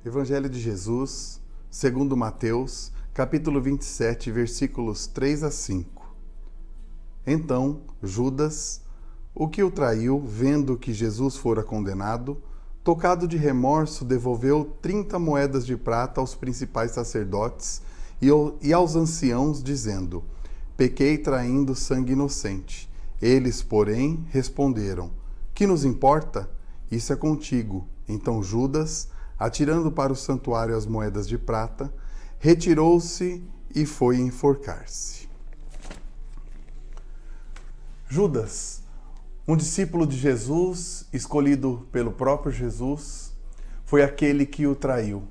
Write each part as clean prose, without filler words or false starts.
Evangelho de Jesus, segundo Mateus, capítulo 27, versículos 3 a 5. Então, Judas, o que o traiu, vendo que Jesus fora condenado, tocado de remorso, devolveu 30 moedas de prata aos principais sacerdotes e aos anciãos, dizendo: pequei traindo sangue inocente. Eles, porém, responderam: que nos importa? Isso é contigo. Então Judas, atirando para o santuário as moedas de prata, retirou-se e foi enforcar-se. Judas, um discípulo de Jesus, escolhido pelo próprio Jesus, foi aquele que o traiu.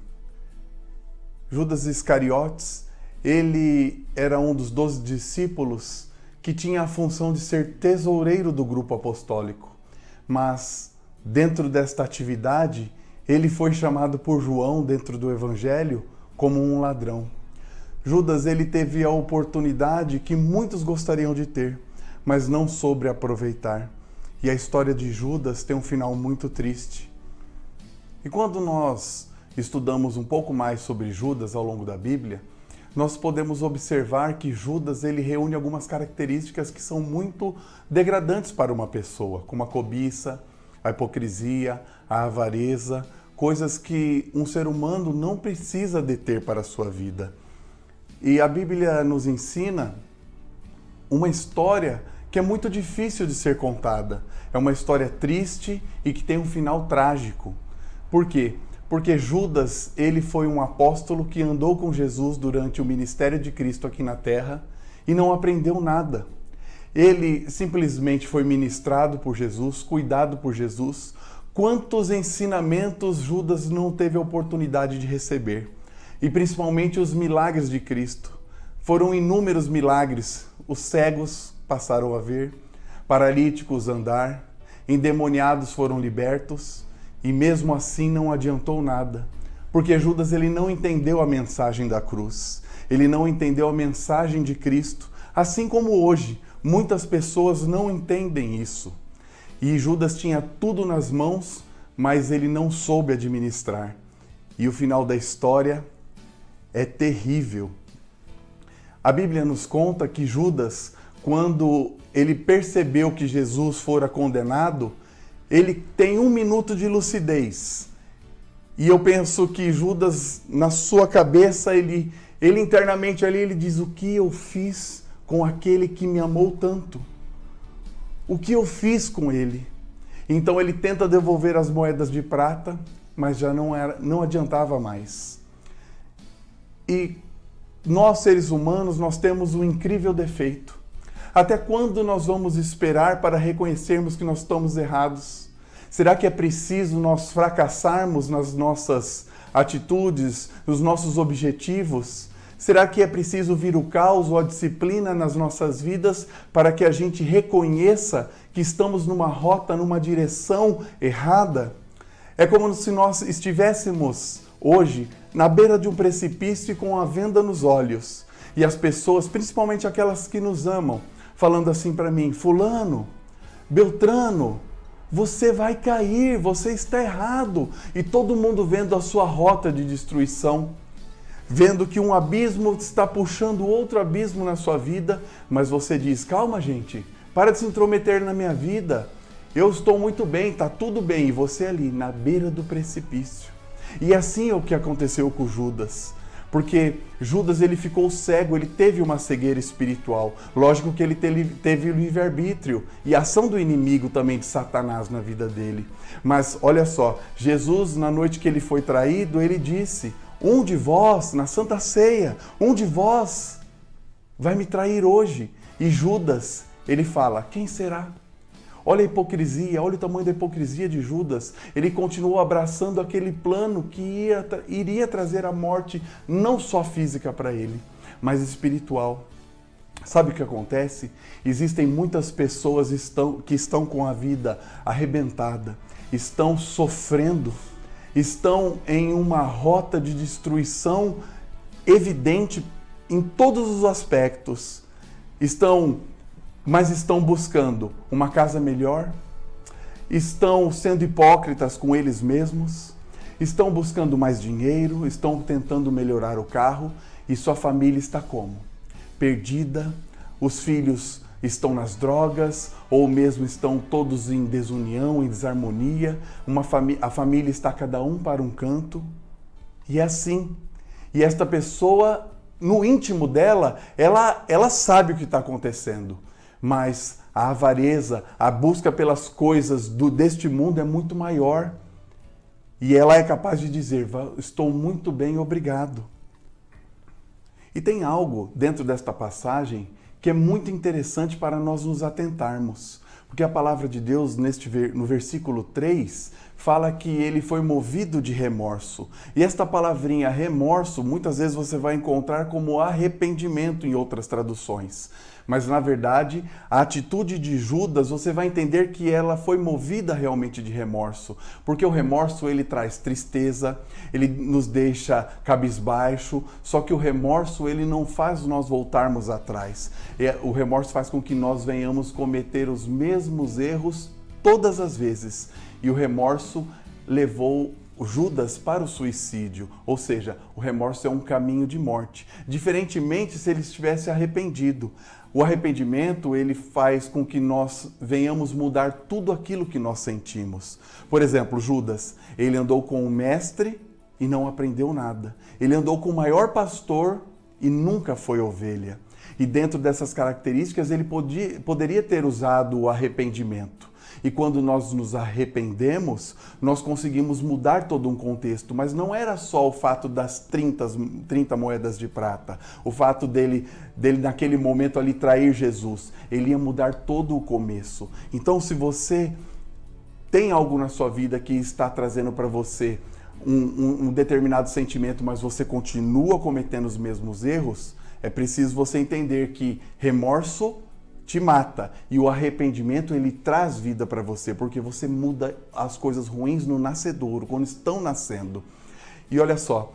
Judas Iscariotes, ele era um dos 12 discípulos que tinha a função de ser tesoureiro do grupo apostólico. Mas, dentro desta atividade, ele foi chamado por João, dentro do Evangelho, como um ladrão. Judas, ele teve a oportunidade que muitos gostariam de ter, mas não soube aproveitar. E a história de Judas tem um final muito triste. E quando nós estudamos um pouco mais sobre Judas ao longo da Bíblia, nós podemos observar que Judas ele reúne algumas características que são muito degradantes para uma pessoa, como a cobiça, a hipocrisia, a avareza, coisas que um ser humano não precisa deter para a sua vida. E a Bíblia nos ensina uma história que é muito difícil de ser contada. É uma história triste e que tem um final trágico. Por quê? Porque Judas, ele foi um apóstolo que andou com Jesus durante o ministério de Cristo aqui na terra e não aprendeu nada. Ele simplesmente foi ministrado por Jesus, cuidado por Jesus. Quantos ensinamentos Judas não teve a oportunidade de receber? E principalmente os milagres de Cristo. Foram inúmeros milagres. Os cegos passaram a ver, paralíticos andar, endemoniados foram libertos, e mesmo assim não adiantou nada, porque Judas ele não entendeu a mensagem da cruz, ele não entendeu a mensagem de Cristo, assim como hoje muitas pessoas não entendem isso. E Judas tinha tudo nas mãos, mas ele não soube administrar. E o final da história é terrível. A Bíblia nos conta que Judas, quando ele percebeu que Jesus fora condenado, ele tem 1 minuto de lucidez. E eu penso que Judas, na sua cabeça, ele internamente ali, ele diz: o que eu fiz com aquele que me amou tanto? O que eu fiz com ele? Então ele tenta devolver as moedas de prata, mas já não adiantava mais. E nós, seres humanos, nós temos um incrível defeito. Até quando nós vamos esperar para reconhecermos que nós estamos errados? Será que é preciso nós fracassarmos nas nossas atitudes, nos nossos objetivos? Será que é preciso vir o caos ou a disciplina nas nossas vidas para que a gente reconheça que estamos numa rota, numa direção errada? É como se nós estivéssemos hoje na beira de um precipício e com a venda nos olhos. E as pessoas, principalmente aquelas que nos amam, falando assim para mim: fulano, Beltrano, você vai cair, você está errado. E todo mundo vendo a sua rota de destruição, vendo que um abismo está puxando outro abismo na sua vida, mas você diz: calma, gente, para de se intrometer na minha vida, eu estou muito bem, está tudo bem. E você ali, na beira do precipício. E assim é o que aconteceu com Judas. Porque Judas ele ficou cego, ele teve uma cegueira espiritual. Lógico que ele teve livre-arbítrio e a ação do inimigo também de Satanás na vida dele. Mas olha só, Jesus, na noite que ele foi traído, ele disse: um de vós, na Santa Ceia, um de vós vai me trair hoje. E Judas, ele fala: quem será? Olha a hipocrisia, olha o tamanho da hipocrisia de Judas. Ele continuou abraçando aquele plano que iria trazer a morte, não só física para ele, mas espiritual. Sabe o que acontece? Existem muitas pessoas que estão com a vida arrebentada, estão sofrendo, estão em uma rota de destruição evidente em todos os aspectos. Mas estão buscando uma casa melhor, estão sendo hipócritas com eles mesmos, estão buscando mais dinheiro, estão tentando melhorar o carro e sua família está como? Perdida, os filhos estão nas drogas ou mesmo estão todos em desunião, em desarmonia, a família está cada um para um canto e é assim. E esta pessoa, no íntimo dela, ela sabe o que está acontecendo, mas a avareza, a busca pelas coisas deste mundo é muito maior. E ela é capaz de dizer, estou muito bem, obrigado. E tem algo dentro desta passagem que é muito interessante para nós nos atentarmos. Porque a palavra de Deus, no versículo 3, fala que ele foi movido de remorso. E esta palavrinha remorso, muitas vezes você vai encontrar como arrependimento em outras traduções. Mas, na verdade, a atitude de Judas, você vai entender que ela foi movida realmente de remorso. Porque o remorso, ele traz tristeza, ele nos deixa cabisbaixo, só que o remorso, ele não faz nós voltarmos atrás. O remorso faz com que nós venhamos cometer os mesmos erros todas as vezes. E o remorso levou Judas para o suicídio, ou seja, o remorso é um caminho de morte. Diferentemente se ele estivesse arrependido. O arrependimento, ele faz com que nós venhamos mudar tudo aquilo que nós sentimos. Por exemplo, Judas, ele andou com o mestre e não aprendeu nada. Ele andou com o maior pastor e nunca foi ovelha. E dentro dessas características, ele poderia ter usado o arrependimento. E quando nós nos arrependemos, nós conseguimos mudar todo um contexto. Mas não era só o fato das 30 moedas de prata, o fato dele naquele momento ali trair Jesus. Ele ia mudar todo o começo. Então, se você tem algo na sua vida que está trazendo para você um determinado sentimento, mas você continua cometendo os mesmos erros, é preciso você entender que remorso te mata e o arrependimento ele traz vida para você, porque você muda as coisas ruins no nascedouro, quando estão nascendo. E olha só,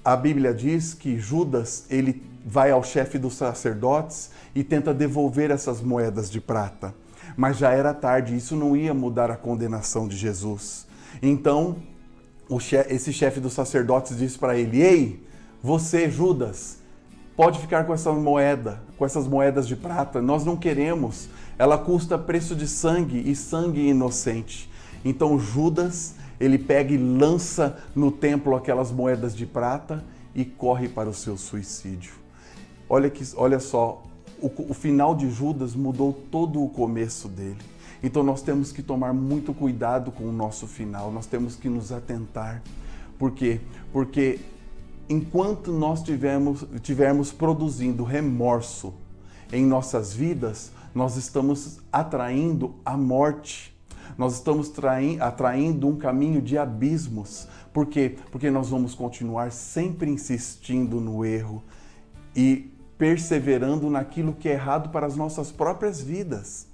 a Bíblia diz que Judas ele vai ao chefe dos sacerdotes e tenta devolver essas moedas de prata, mas já era tarde, isso não ia mudar a condenação de Jesus. Então, esse chefe dos sacerdotes disse para ele: ei, você, Judas, pode ficar com essa moeda, com essas moedas de prata, nós não queremos, ela custa preço de sangue e sangue inocente. Então Judas, ele pega e lança no templo aquelas moedas de prata e corre para o seu suicídio. Olha só, o final de Judas mudou todo o começo dele. Então nós temos que tomar muito cuidado com o nosso final, nós temos que nos atentar. Por quê? Porque enquanto nós tivermos produzindo remorso em nossas vidas, nós estamos atraindo a morte. Nós estamos atraindo um caminho de abismos. Por quê? Porque nós vamos continuar sempre insistindo no erro e perseverando naquilo que é errado para as nossas próprias vidas.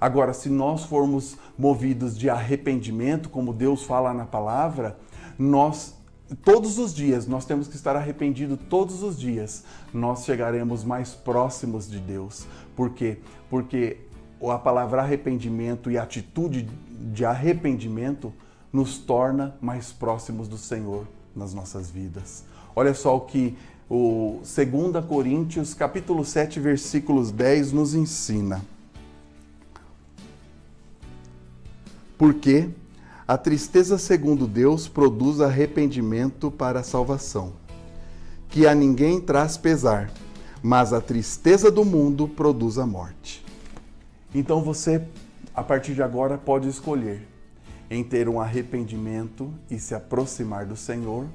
Agora, se nós formos movidos de arrependimento, como Deus fala na palavra, todos os dias, nós temos que estar arrependidos todos os dias, nós chegaremos mais próximos de Deus. Por quê? Porque a palavra arrependimento e a atitude de arrependimento nos torna mais próximos do Senhor nas nossas vidas. Olha só o que o 2 Coríntios, capítulo 7, versículos 10 nos ensina. Porque a tristeza segundo Deus produz arrependimento para a salvação, que a ninguém traz pesar, mas a tristeza do mundo produz a morte. Então você, a partir de agora, pode escolher em ter um arrependimento e se aproximar do Senhor,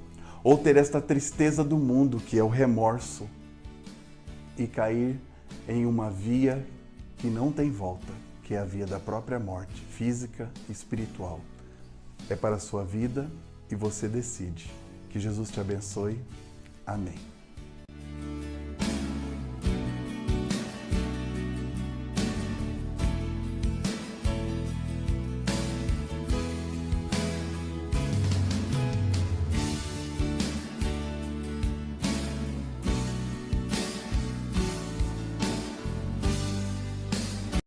ou ter esta tristeza do mundo, que é o remorso, e cair em uma via que não tem volta, que é a via da própria morte, física e espiritual. É para a sua vida e você decide. Que Jesus te abençoe. Amém.